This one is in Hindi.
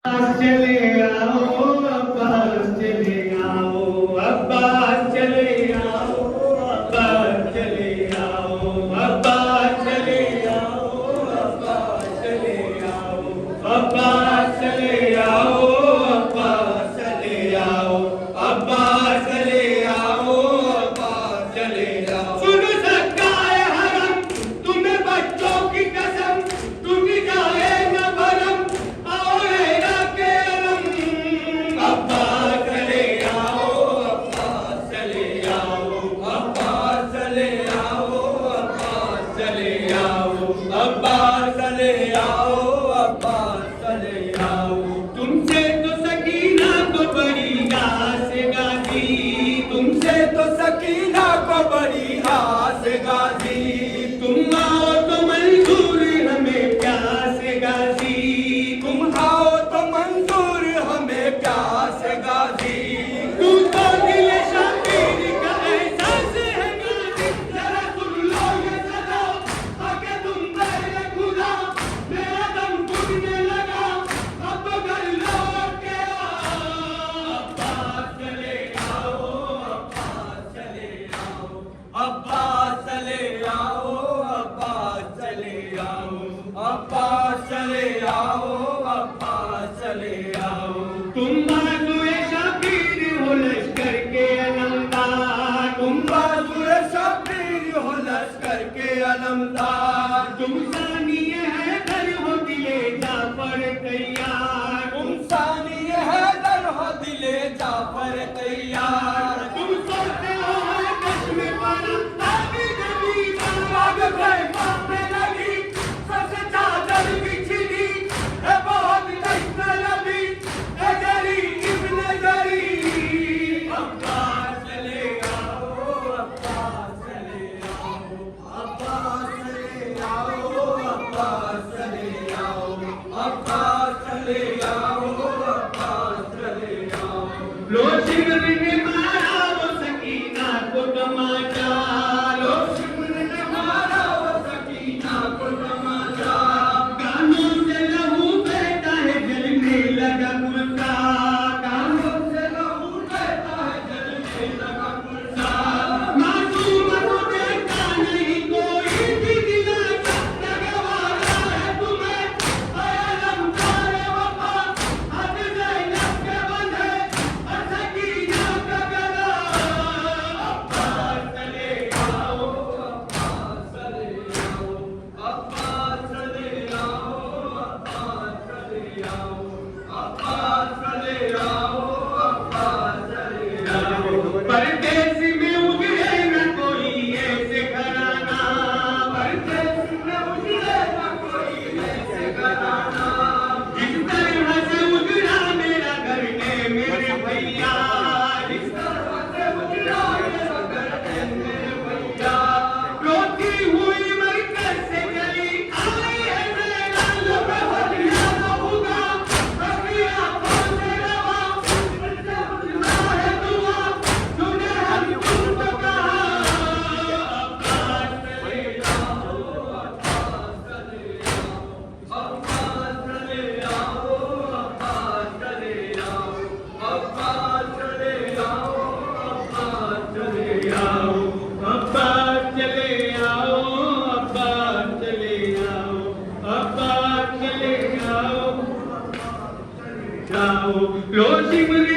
चले आओ अब्बास चले आओ अब्बास चले आओ अब्बास चले आओ अब्बास चले आओ अब्बास चले आओ अब्बास चले आओ अब्बास चले आओ अब्बास चले आओ अब्बास चले आओ। सुन सकता है हरम तुम्हें बच्चों की कसम टूट जाए न भरम आओ हैरा के अलम अब्बास चले आओ अब्बास चले आओ अब्बास चले आओ अब्बास चले आओ अब्बास चले आओ अब्बास चले आओ। तुमसे तो सकीना को बड़ी आस गाजी तुमसे तो सकीना को बड़ी आस गाजी तुम आओ तो मंजूर हमें प्यास गाजी तुम आओ तो मंजूर हमें प्यास गाजी। तू तो दिल शबीर का एहसास है गाजी जरा सुन लो ये सदा आगे तुम मेरे खुदा मेरा दम घुटने लगा अब तो घर लौट के आओ अब्बास चले आओ अब्बास चले आओ अब्बास चले आओ अब्बास चले आओ अब्बास चले आओ अब्बास चले आओ। तुम बाजुए शबीर हो लश्कर के अलमदार तुम बाजुए शबीर हो लश्कर के अलमदार तुम सानिए है दर हो दिले जाफर तैयार तुम सानिए है दर हो दिले जाफर तैयार तुम सोते हो है कश्मीर पर ताबी नबी आग पे मारने लगी सबसे चादर बिछड़ी है बहुत नस्ल नबी है जरी इब्न जरी अब्बास चले आओ अब्बास चले आओ अब्बास चले आओ अब्बास चले आओ अब्बास चले आओ अब्बास चले आओ। लो शिमर ने मारा वो सकीना को तमाचा लो शिमर ने मारा वो सकीना को तमाचा कानों से लहू बहता है जलने लगा गुस्सा कानों से लहू बहता है जलने लगा गुस्सा मासूम को देखता नहीं कोई भी दिलासा लगवाना है तुम्हें अलम तारे वफा हद ज़ैनब के बंधे सकीना का गला अब्बास चले आओ अब्बास चले आओ अब्बास चले आओ अब्बास चले आओ अब्बास चले आओ अब्बास चले आओ। परदेश में उजड़े न कोई ऐसे घराना परदेश में उजड़े न कोई ऐसे घराना जिस तरह से उजड़ा मेरा घर ने मेरे भैया जिस तरह से उजड़ा मेरा घर ने मेरे भैया रोती हुई मरकज से गली आई है मेरा लब भरिया होगा रबिया से रवा मुझसे उजड़ा है दुआ सुने हम तुमको कहा अब्बास चले आओ अब्बास चले आओ अब्बास चले आओ अब्बास चले आओ अब्बास चले आओ अब्बास चले आओ अब्बास चले आओ अब्बास चले आओ अब्बास चले आओ लो शिमर